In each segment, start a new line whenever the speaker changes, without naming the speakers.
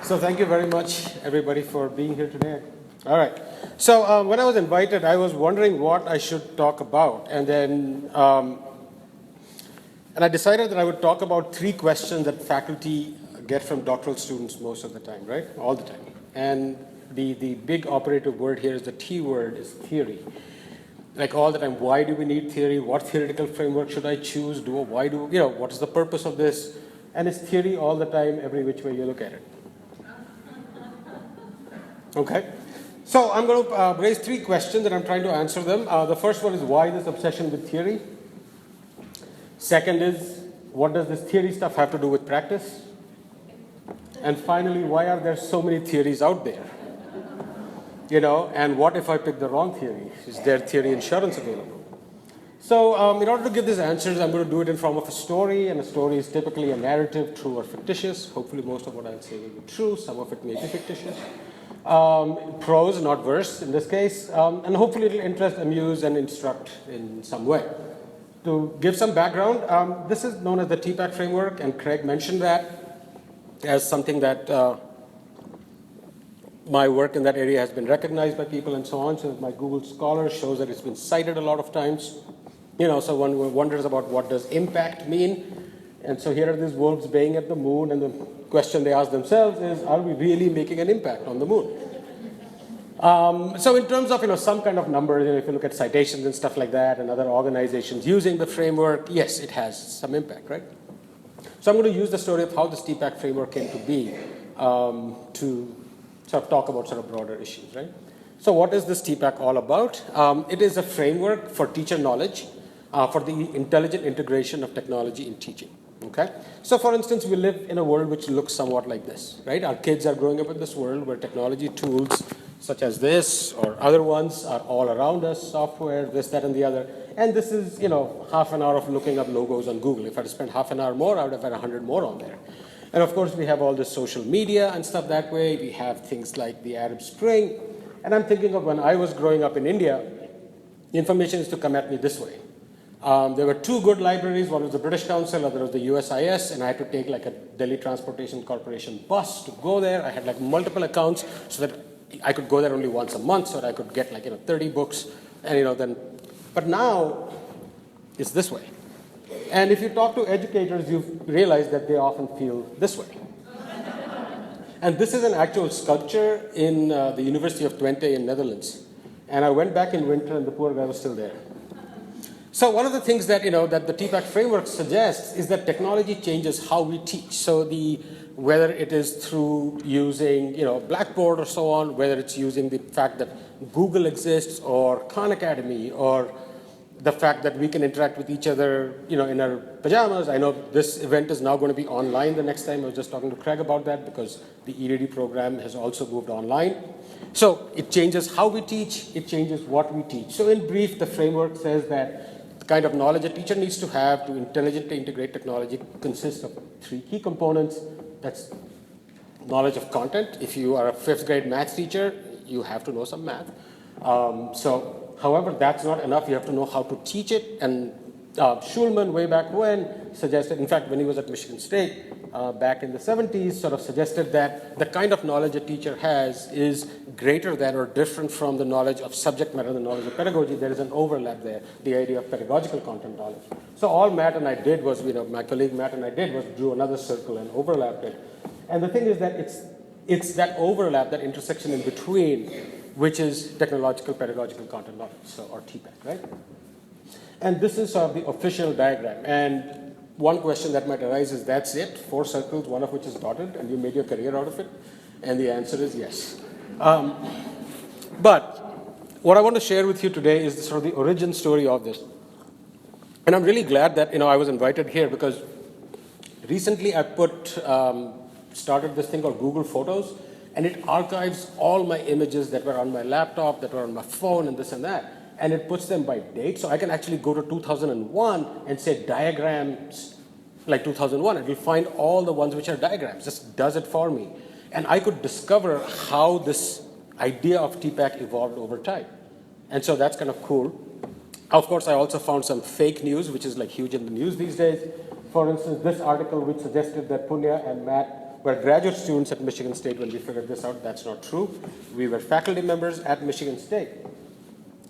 So thank you very much, everybody, for being here today. All right. So when I was invited, I was wondering what I should talk about. And then and I decided that I would talk about 3 questions that faculty get from doctoral students most of the time, right? All the time. And the big operative word here is the T word, is theory. Like all the time, why do we need theory? What theoretical framework should I choose? What is the purpose of this? And it's theory all the time, every which way you look at it. Okay, so I'm going to raise 3 questions and I'm trying to answer them. The first one is, why this obsession with theory? Second is, what does this theory stuff have to do with practice? And finally, why are there so many theories out there? And what if I pick the wrong theory? Is there theory insurance available? So in order to give these answers, I'm going to do it in form of a story, and a story is typically a narrative, true or fictitious. Hopefully most of what I'll say will be true, some of it may be fictitious. Prose, not verse in this case, and hopefully it'll interest, amuse, and instruct in some way. To give some background, this is known as the TPAC framework, and Craig mentioned that as something that my work in that area has been recognized by people and so on. So my Google Scholar shows that it's been cited a lot of times. So one wonders about what does impact mean. And so here are these wolves baying at the moon, and the question they ask themselves is, are we really making an impact on the moon? So in terms of some kind of numbers, if you look at citations and stuff like that, and other organizations using the framework, yes, it has some impact, right? So I'm going to use the story of how this TPAC framework came to be to sort of talk about sort of broader issues, right? So what is this TPAC all about? It is a framework for teacher knowledge for the intelligent integration of technology in teaching. Okay? So for instance, we live in a world which looks somewhat like this, right? Our kids are growing up in this world where technology tools such as this or other ones are all around us, software, this, that, and the other. And this is, half an hour of looking up logos on Google. If I had spent half an hour more, I would have had 100 more on there. And of course, we have all this social media and stuff that way. We have things like the Arab Spring. And I'm thinking of when I was growing up in India, information used to come at me this way. There were 2 good libraries. One was the British Council, other was the USIS, and I had to take like a Delhi Transportation Corporation bus to go there. I had like multiple accounts so that I could go there only once a month, so that I could get 30 books, and then. But now it's this way. And if you talk to educators, you realize that they often feel this way. And this is an actual sculpture in the University of Twente in Netherlands. And I went back in winter, and the poor guy was still there. So one of the things that that the TPAC framework suggests is that technology changes how we teach. So whether it is through using Blackboard or so on, whether it's using the fact that Google exists or Khan Academy, or the fact that we can interact with each other in our pajamas. I know this event is now going to be online the next time. I was just talking to Craig about that because the EDD program has also moved online. So it changes how we teach, it changes what we teach. So in brief, the framework says that the kind of knowledge a teacher needs to have to intelligently integrate technology consists of 3 key components. That's knowledge of content. If you are a 5th grade math teacher, you have to know some math. However, that's not enough. You have to know how to teach it. And Schulman, way back when, suggested, in fact, when he was at Michigan State back in the 70s, sort of suggested that the kind of knowledge a teacher has is greater than or different from the knowledge of subject matter, the knowledge of pedagogy. There is an overlap there, the idea of pedagogical content knowledge. So all Matt and I did was, my colleague Matt and I did was drew another circle and overlapped it. And the thing is that it's that overlap, that intersection in between, which is technological pedagogical content knowledge, or TPAC, right? And this is sort of the official diagram. And one question that might arise is, that's it? 4 circles, one of which is dotted, and you made your career out of it? And the answer is yes. But what I want to share with you today is sort of the origin story of this. And I'm really glad that I was invited here, because recently I started this thing called Google Photos, and it archives all my images that were on my laptop, that were on my phone, and this and that. And it puts them by date. So I can actually go to 2001 and say diagrams like 2001. It will find all the ones which are diagrams. Just does it for me. And I could discover how this idea of TPAC evolved over time. And so that's kind of cool. Of course, I also found some fake news, which is like huge in the news these days. For instance, this article which suggested that Punya and Matt were graduate students at Michigan State when we figured this out. That's not true. We were faculty members at Michigan State.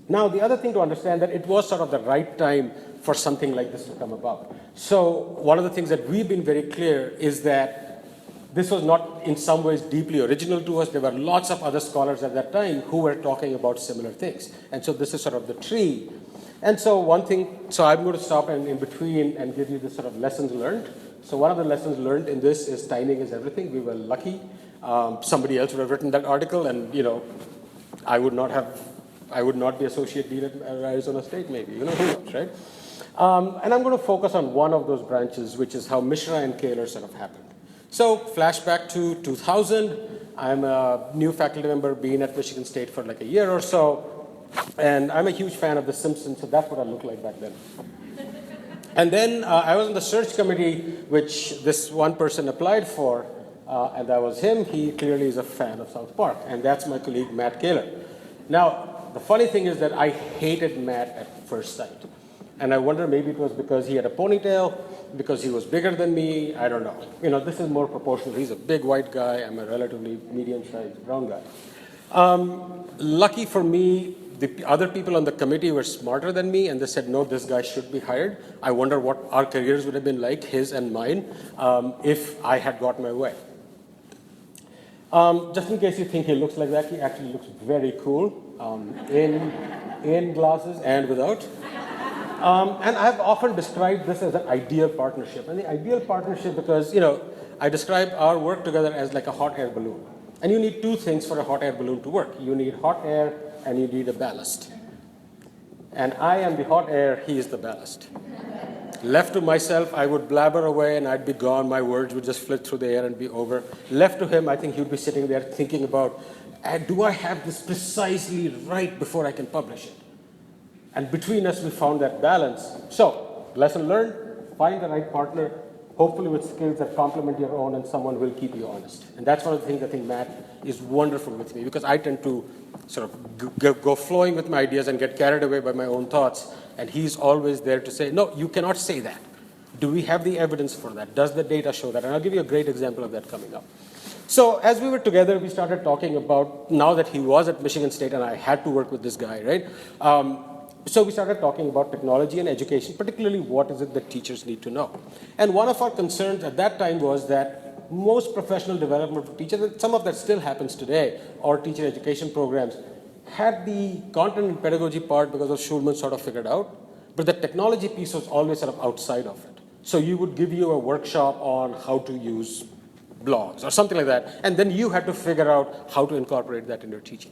Now, the other thing to understand that it was sort of the right time for something like this to come about. So one of the things that we've been very clear is that this was not in some ways deeply original to us. There were lots of other scholars at that time who were talking about similar things. And so this is sort of the tree. And so one thing, so I'm going to stop in between and give you this sort of lessons learned. So one of the lessons learned in this is timing is everything. We were lucky. Somebody else would have written that article, and I would not be associate dean at Arizona State, maybe. Who knows, right? And I'm going to focus on one of those branches, which is how Mishra and Kaler sort of happened. So flashback to 2000. I'm a new faculty member, been at Michigan State for like a year or so. And I'm a huge fan of The Simpsons, so that's what I looked like back then. And then I was on the search committee, which this one person applied for, and that was him. He clearly is a fan of South Park, and that's my colleague, Matt Kaler. Now, the funny thing is that I hated Matt at first sight. And I wonder maybe it was because he had a ponytail, because he was bigger than me, I don't know. This is more proportional. He's a big white guy. I'm a relatively medium-sized brown guy. Lucky for me, the other people on the committee were smarter than me, and they said, no, this guy should be hired. I wonder what our careers would have been like, his and mine, if I had got my way. Just in case you think he looks like that, he actually looks very cool in glasses and without. And I've often described this as an ideal partnership. And the ideal partnership because, I describe our work together as like a hot air balloon. And you need two things for a hot air balloon to work. You need hot air and you need a ballast. And I am the hot air, he is the ballast. Left to myself, I would blabber away and I'd be gone. My words would just flit through the air and be over. Left to him, I think he would be sitting there thinking about, do I have this precisely right before I can publish it? And between us, we found that balance. So, lesson learned, find the right partner, hopefully with skills that complement your own, and someone will keep you honest. And that's one of the things I think Matt is wonderful with me, because I tend to sort of go flowing with my ideas and get carried away by my own thoughts. And he's always there to say, no, you cannot say that. Do we have the evidence for that? Does the data show that? And I'll give you a great example of that coming up. So as we were together, we started talking about, now that he was at Michigan State and I had to work with this guy, right? So we started talking about technology and education, particularly what is it that teachers need to know. And one of our concerns at that time was that most professional development for teachers, and some of that still happens today, or teacher education programs, had the content and pedagogy part because of Schulman sort of figured out, but the technology piece was always sort of outside of it. So you would give you a workshop on how to use blogs or something like that, and then you had to figure out how to incorporate that in your teaching.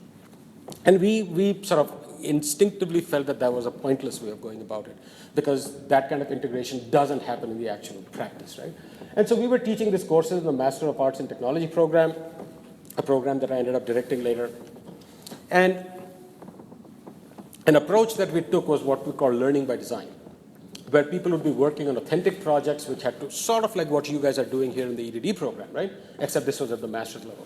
And we sort of instinctively felt that that was a pointless way of going about it, because that kind of integration doesn't happen in the actual practice, right? And so we were teaching these courses in the Master of Arts in Technology program, a program that I ended up directing later. And an approach that we took was what we call learning by design, where people would be working on authentic projects which had to, sort of like what you guys are doing here in the EDD program, right? Except this was at the master's level.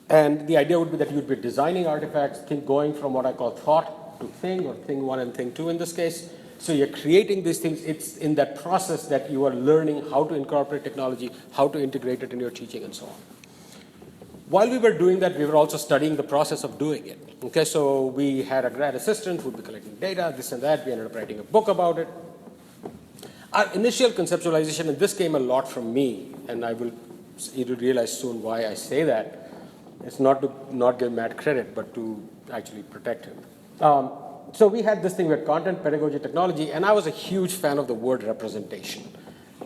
And the idea would be that you'd be designing artifacts, going from what I call thought to thing, or thing one and thing two in this case. So you're creating these things. It's in that process that you are learning how to incorporate technology, how to integrate it in your teaching, and so on. While we were doing that, we were also studying the process of doing it. Okay, so we had a grad assistant who would be collecting data, this and that. We ended up writing a book about it. Our initial conceptualization, and this came a lot from me, and you'll realize soon why I say that. It's not to not give Matt credit, but to actually protect him. So we had this thing where content, pedagogy, technology, and I was a huge fan of the word representation.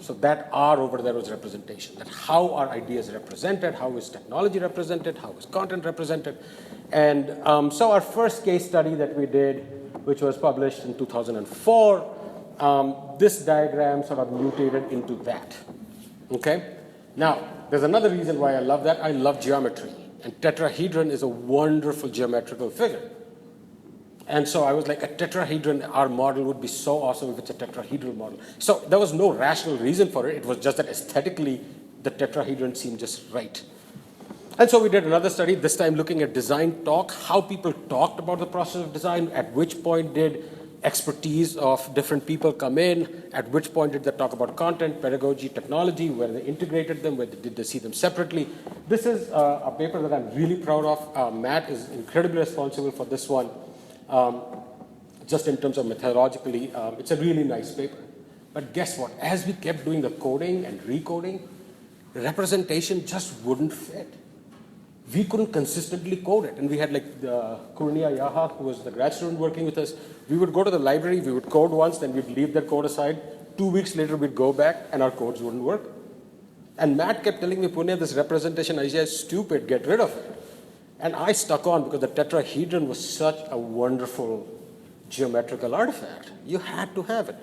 So that R over there was representation, that how are ideas represented, how is technology represented, how is content represented. And so our first case study that we did, which was published in 2004, this diagram sort of mutated into that. Okay? Now, there's another reason why I love that. I love geometry. And tetrahedron is a wonderful geometrical figure. And so I was like, a tetrahedron, our model would be so awesome if it's a tetrahedral model. So there was no rational reason for it. It was just that aesthetically, the tetrahedron seemed just right. And so we did another study, this time looking at design talk, how people talked about the process of design, at which point did expertise of different people come in, at which point did they talk about content, pedagogy, technology, where they integrated them, where did they see them separately. This is a paper that I'm really proud of. Matt is incredibly responsible for this one, just in terms of methodologically. It's a really nice paper. But guess what? As we kept doing the coding and recoding, representation just wouldn't fit. We couldn't consistently code it. And we had like Kurnia Yaha, who was the grad student working with us. We would go to the library, we would code once, then we'd leave that code aside. 2 weeks later, we'd go back, and our codes wouldn't work. And Matt kept telling me, Punya, this representation idea is stupid, get rid of it. And I stuck on because the tetrahedron was such a wonderful geometrical artifact. You had to have it.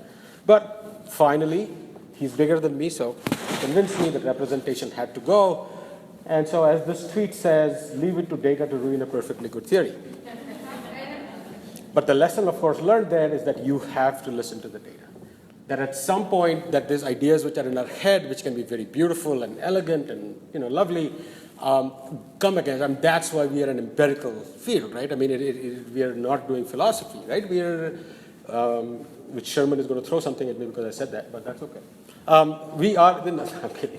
But finally, he's bigger than me, so he convinced me that representation had to go. And so as this tweet says, leave it to data to ruin a perfectly good theory. But the lesson, of course, learned there is that you have to listen to the data. That at some point, that there's ideas which are in our head, which can be very beautiful and elegant and lovely, come against. And that's why we are an empirical field, right? I mean, we are not doing philosophy, right? We are, which Sherman is going to throw something at me because I said that, but that's okay. We are, no, I'm kidding.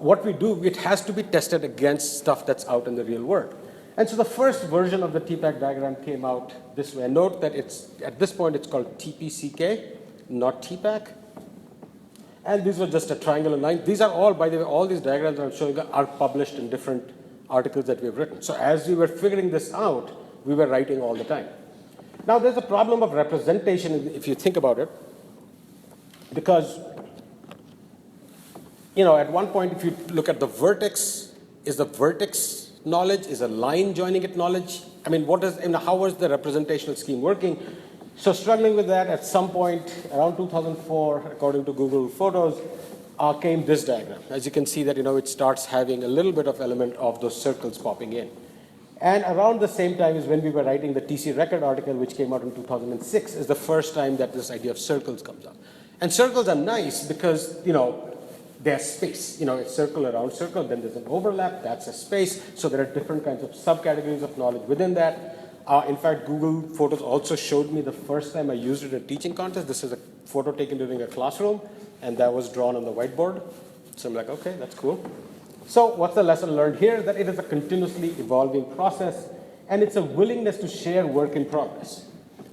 What we do, it has to be tested against stuff that's out in the real world. And so the first version of the TPAC diagram came out this way. Note that at this point, it's called TPCK, not TPAC. And these were just a triangular line. These are all, by the way, all these diagrams I'm showing are published in different articles that we've written. So as we were figuring this out, we were writing all the time. Now, there's a problem of representation if you think about it, because at one point, if you look at the vertex, is the vertex knowledge? Is a line joining it knowledge? I mean, how was the representational scheme working? So struggling with that, at some point around 2004, according to Google Photos, came this diagram. As you can see that, it starts having a little bit of element of those circles popping in. And around the same time is when we were writing the TC Record article, which came out in 2006, is the first time that this idea of circles comes up. And circles are nice because, there's space. It's circle around circle, then there's an overlap, that's a space. So there are different kinds of subcategories of knowledge within that. In fact, Google Photos also showed me the first time I used it in a teaching contest. This is a photo taken during a classroom, and that was drawn on the whiteboard. So I'm like, okay, that's cool. So what's the lesson learned here? That it is a continuously evolving process, and it's a willingness to share work in progress.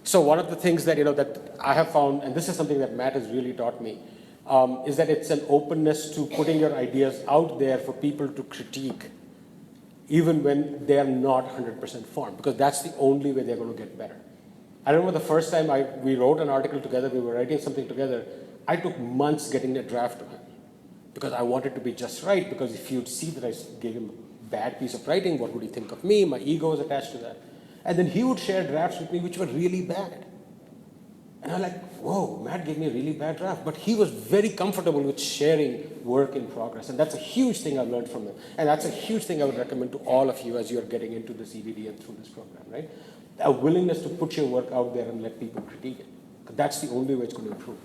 So one of the things that, that I have found, and this is something that Matt has really taught me, is that it's an openness to putting your ideas out there for people to critique, even when they are not 100% formed, because that's the only way they're going to get better. I remember the first time we wrote an article together, we were writing something together, I took months getting a draft to him, because I wanted to be just right, because if you'd see that I gave him a bad piece of writing, what would he think of me? My ego was attached to that. And then he would share drafts with me which were really bad. And I'm like, whoa, Matt gave me a really bad draft. But he was very comfortable with sharing work in progress. And that's a huge thing I've learned from him. And that's a huge thing I would recommend to all of you as you're getting into this EDD and through this program, right? A willingness to put your work out there and let people critique it. That's the only way it's going to improve.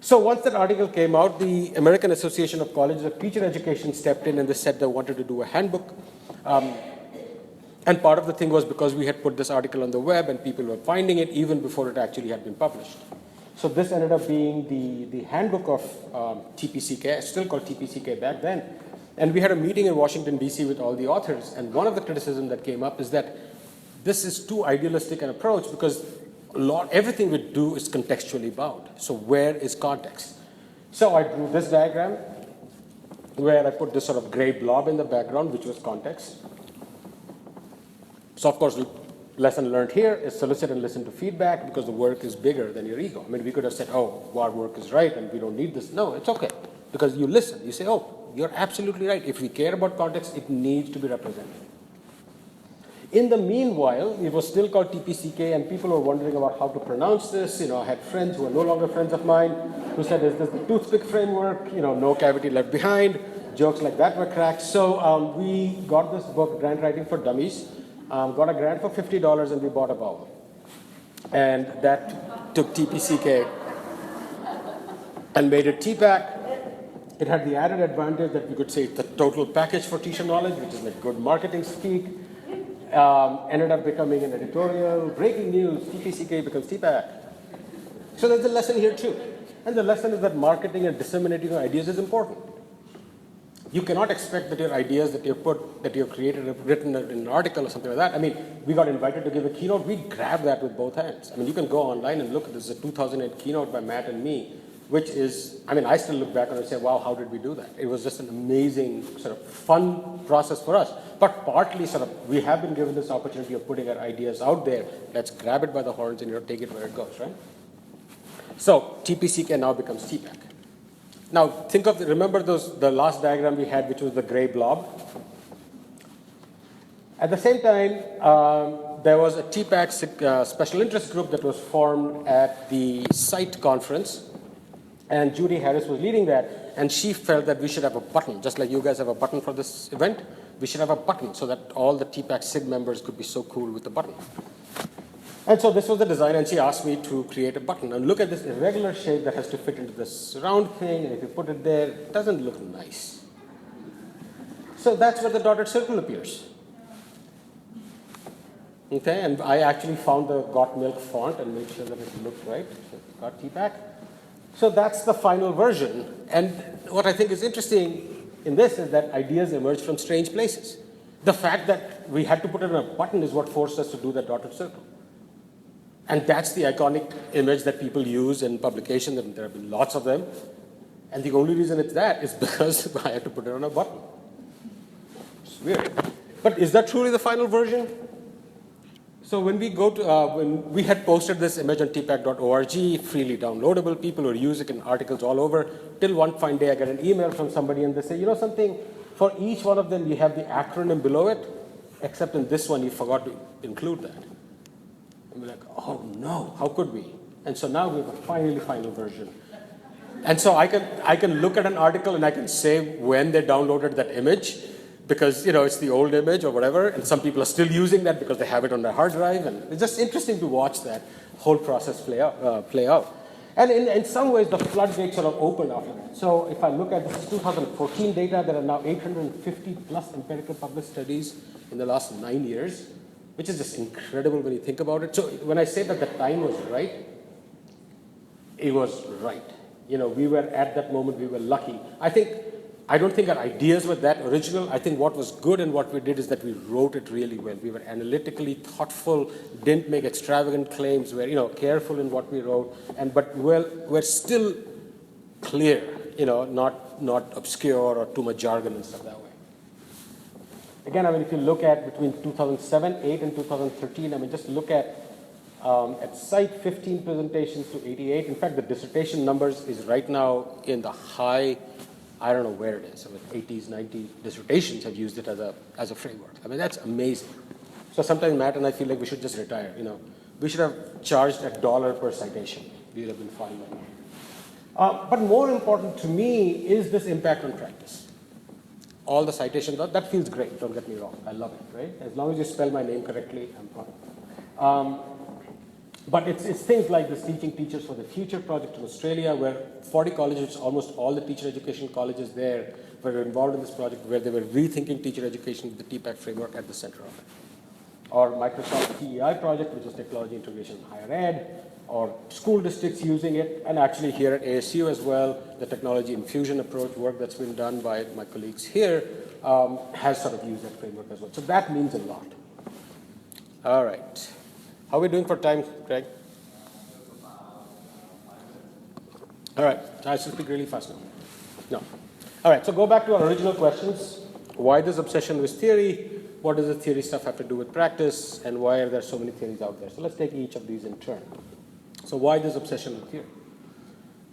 So once that article came out, the American Association of Colleges of Teacher Education stepped in and they said they wanted to do a handbook. And part of the thing was because we had put this article on the web and people were finding it even before it actually had been published. So this ended up being the handbook of TPCK, still called TPCK back then. And we had a meeting in Washington, D.C. with all the authors. And one of the criticisms that came up is that this is too idealistic an approach because everything we do is contextually bound. So where is context? So I drew this diagram where I put this sort of gray blob in the background, which was context. So of course, the lesson learned here is solicit and listen to feedback because the work is bigger than your ego. I mean, we could have said, oh, our work is right and we don't need this. No, it's okay because you listen. You say, oh, you're absolutely right. If we care about context, it needs to be represented. In the meanwhile, it was still called TPCK and people were wondering about how to pronounce this. I had friends who are no longer friends of mine who said, is this the toothpick framework? No cavity left behind. Jokes like that were cracked. So we got this book, Grant Writing for Dummies. Got a grant for $50 and we bought a bowl. And that took TPCK and made it TPAC. It had the added advantage that we could say it's the total package for teacher knowledge, which is like good marketing speak. ended up becoming an editorial, breaking news, TPCK becomes TPAC. So there's a lesson here too. And the lesson is that marketing and disseminating your ideas is important. You cannot expect that your ideas that you've created, have written in an article or something like that. I mean, we got invited to give a keynote. We grabbed that with both hands. I mean, you can go online and look. This is a 2008 keynote by Matt and me, which is, I mean, I still look back on it and say, wow, how did we do that? It was just an amazing sort of fun process for us. But partly sort of, we have been given this opportunity of putting our ideas out there. Let's grab it by the horns and take it where it goes, right? So TPCK now becomes TPAC. Now, remember the last diagram we had, which was the gray blob? At the same time, there was a TPAC special interest group that was formed at the site conference, and Judy Harris was leading that, and she felt that we should have a button, just like you guys have a button for this event, we should have a button so that all the TPAC SIG members could be so cool with the button. And so this was the design, and she asked me to create a button. And look at this irregular shape that has to fit into this round thing, and if you put it there, it doesn't look nice. So that's where the dotted circle appears. Okay, and I actually found the Got Milk font and made sure that it looked right. So got TPAC. So that's the final version. And what I think is interesting in this is that ideas emerge from strange places. The fact that we had to put it on a button is what forced us to do that dotted circle. And that's the iconic image that people use in publication, and there have been lots of them. And the only reason it's that is because I had to put it on a button. It's weird. But is that truly the final version? So when we go to, when we had posted this image on tpac.org, freely downloadable, people were using it in articles all over, till one fine day I get an email from somebody and they say, you know something, for each one of them you have the acronym below it, except in this one you forgot to include that. And we're like, oh no, how could we? And so now we have a final version. And so I can look at an article and I can say when they downloaded that image, because it's the old image or whatever, and some people are still using that because they have it on their hard drive, and it's just interesting to watch that whole process play out. And in some ways, the floodgates sort of opened after that. So if I look at this 2014 data, there are now 850 plus empirical published studies in the last 9 years, which is just incredible when you think about it. So when I say that the time was right, it was right. We were at that moment, we were lucky. I don't think our ideas were that original. I think what was good and what we did is that we wrote it really well. We were analytically thoughtful, didn't make extravagant claims, we were careful in what we wrote, but we're still clear, not obscure or too much jargon and stuff that way. Again, if you look at between 2007, 8, and 2013, just look at site 15 presentations to 88. In fact, the dissertation numbers is right now in the high, I don't know where it is. 80s, 90s dissertations have used it as a framework. That's amazing. So sometimes Matt and I feel like we should just retire. We should have charged $1 per citation. We would have been fine by now. But more important to me is this impact on practice. All the citations, that feels great, don't get me wrong. I love it, right? As long as you spell my name correctly, I'm fine. But it's things like this Teaching Teachers for the Future project in Australia, where 40 colleges, almost all the teacher education colleges there, were involved in this project, where they were rethinking teacher education with the TPAC framework at the center of it. Or Microsoft TEI project, which is technology integration in higher ed, or school districts using it, and actually here at ASU as well, the technology infusion approach work that's been done by my colleagues here has sort of used that framework as well. So that means a lot. All right. How are we doing for time, Craig? All right. I should speak really fast now. No. All right. So go back to our original questions. Why this obsession with theory? What does the theory stuff have to do with practice? And why are there so many theories out there? So let's take each of these in turn. So why this obsession with theory?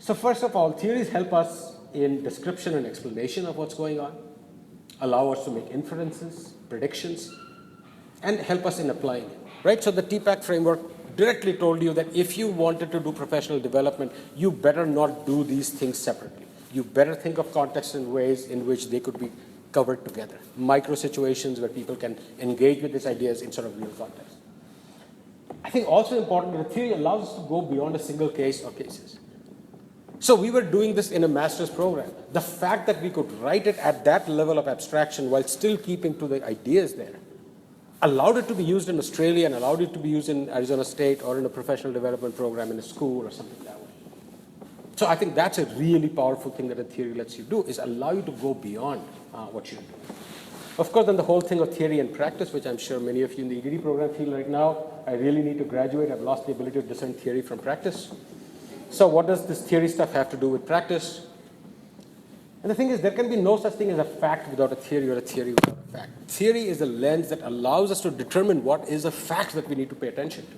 So first of all, theories help us in description and explanation of what's going on, allow us to make inferences, predictions, and help us in applying it. Right? So the TPAC framework directly told you that if you wanted to do professional development, you better not do these things separately. You better think of context in ways in which they could be covered together. Micro situations where people can engage with these ideas in sort of real context. I think also important that the theory allows us to go beyond a single case or cases. So we were doing this in a master's program. The fact that we could write it at that level of abstraction while still keeping to the ideas there allowed it to be used in Australia and allowed it to be used in Arizona State or in a professional development program in a school or something that way. So I think that's a really powerful thing that a theory lets you do, is allow you to go beyond what you're doing. Of course, then the whole thing of theory and practice, which I'm sure many of you in the EDD program feel right now, I really need to graduate. I've lost the ability to discern theory from practice. So what does this theory stuff have to do with practice? And the thing is, there can be no such thing as a fact without a theory or a theory without a fact. Theory is a lens that allows us to determine what is a fact that we need to pay attention to.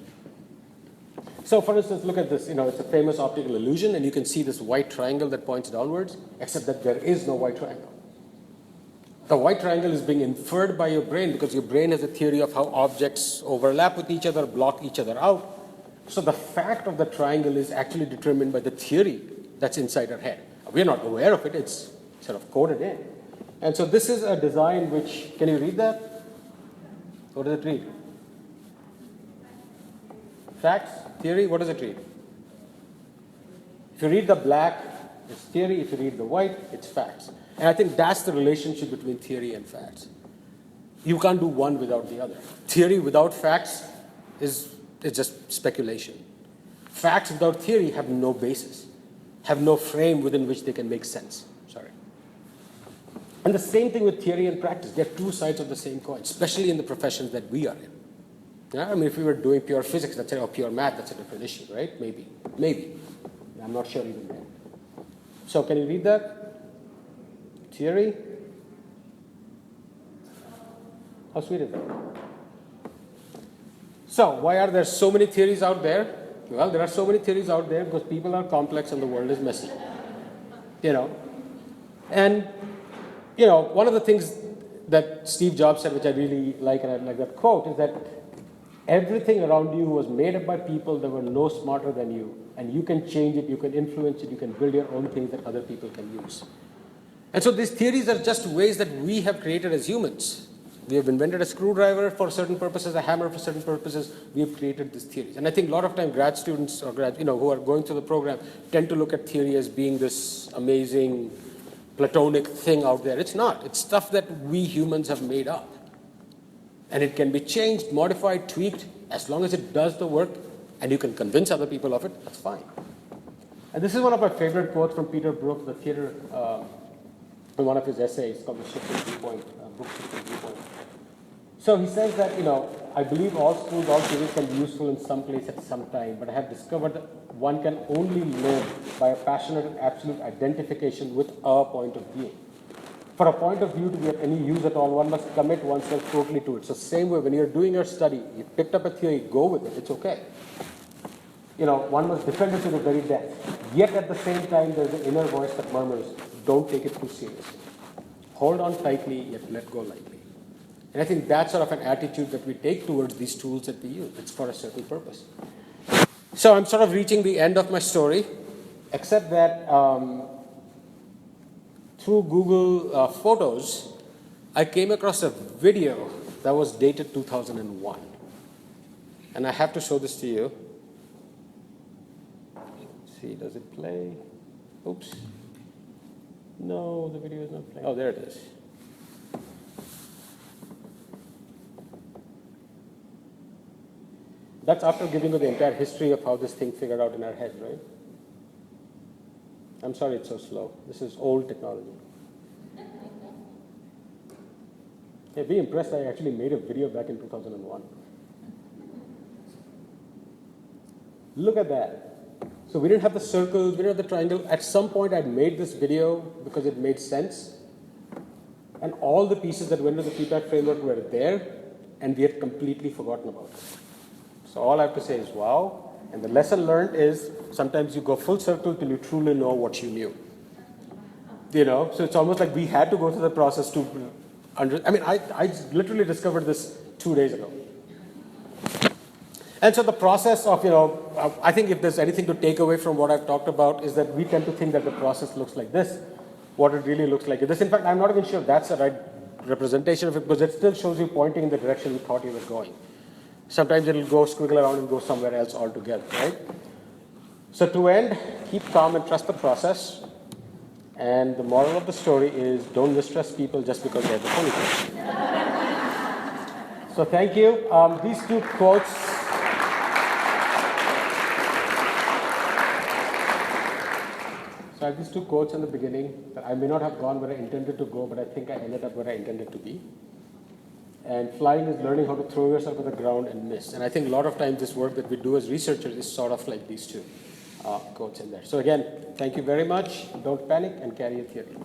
So for instance, look at this. It's a famous optical illusion, and you can see this white triangle that points downwards, except that there is no white triangle. The white triangle is being inferred by your brain because your brain has a theory of how objects overlap with each other, block each other out. So the fact of the triangle is actually determined by the theory that's inside our head. We're not aware of it. It's sort of coded in. And so this is a design which, can you read that? What does it read? Facts, theory, what does it read? If you read the black, it's theory. If you read the white, it's facts. And I think that's the relationship between theory and facts. You can't do one without the other. Theory without facts is just speculation. Facts without theory have no basis, have no frame within which they can make sense. Sorry. And the same thing with theory and practice. They're two sides of the same coin, especially in the professions that we are in. Yeah? I mean, if we were doing pure physics, or pure math, that's a different issue, right? Maybe. I'm not sure even then. So can you read that? Theory? How sweet is that? So why are there so many theories out there? Well, there are so many theories out there because people are complex and the world is messy. And one of the things that Steve Jobs said, which I really like, and I like that quote, is that everything around you was made up by people that were no smarter than you, and you can change it, you can influence it, you can build your own things that other people can use. And so these theories are just ways that we have created as humans. We have invented a screwdriver for certain purposes, a hammer for certain purposes. We have created these theories. And I think a lot of time grad students or who are going through the program tend to look at theory as being this amazing Platonic thing out there. It's not. It's stuff that we humans have made up. And it can be changed, modified, tweaked, as long as it does the work and you can convince other people of it, that's fine. And this is one of my favorite quotes from Peter Brook, the theater, in one of his essays called The Shifting Viewpoint, Book Shifting Viewpoint. So he says that, I believe all schools, all theories can be useful in some place at some time, but I have discovered that one can only live by a passionate and absolute identification with a point of view. For a point of view to be of any use at all, one must commit oneself totally to it. So same way, when you're doing your study, you picked up a theory, go with it, it's okay. One must defend it to the very death. Yet at the same time, there's an inner voice that murmurs, don't take it too seriously. Hold on tightly, yet let go lightly. And I think that's sort of an attitude that we take towards these tools that we use. It's for a certain purpose. So I'm sort of reaching the end of my story, except that through Google Photos, I came across a video that was dated 2001. And I have to show this to you. Let's see, does it play? Oops. No, the video is not playing. Oh, there it is. That's after giving you the entire history of how this thing figured out in our heads, right? I'm sorry it's so slow. This is old technology. Hey, be impressed I actually made a video back in 2001. Look at that. So we didn't have the circles, we didn't have the triangle. At some point I'd made this video because it made sense. And all the pieces that went into the feedback framework were there, and we had completely forgotten about it. So all I have to say is wow. And the lesson learned is sometimes you go full circle till you truly know what you knew. So it's almost like we had to go through the process to I literally discovered this 2 days ago. And so the process of, I think if there's anything to take away from what I've talked about is that we tend to think that the process looks like this. What it really looks like is this. In fact, I'm not even sure that's the right representation of it because it still shows you pointing in the direction you thought you were going. Sometimes it'll go squiggle around and go somewhere else altogether, right? So to end, keep calm and trust the process. And the moral of the story is don't mistrust people just because they have the ponytail. So thank you. These two quotes. So I have these two quotes in the beginning that I may not have gone where I intended to go, but I think I ended up where I intended to be. And flying is learning how to throw yourself on the ground and miss. And I think a lot of times this work that we do as researchers is sort of like these two quotes in there. So again, thank you very much. Don't panic and carry a theory.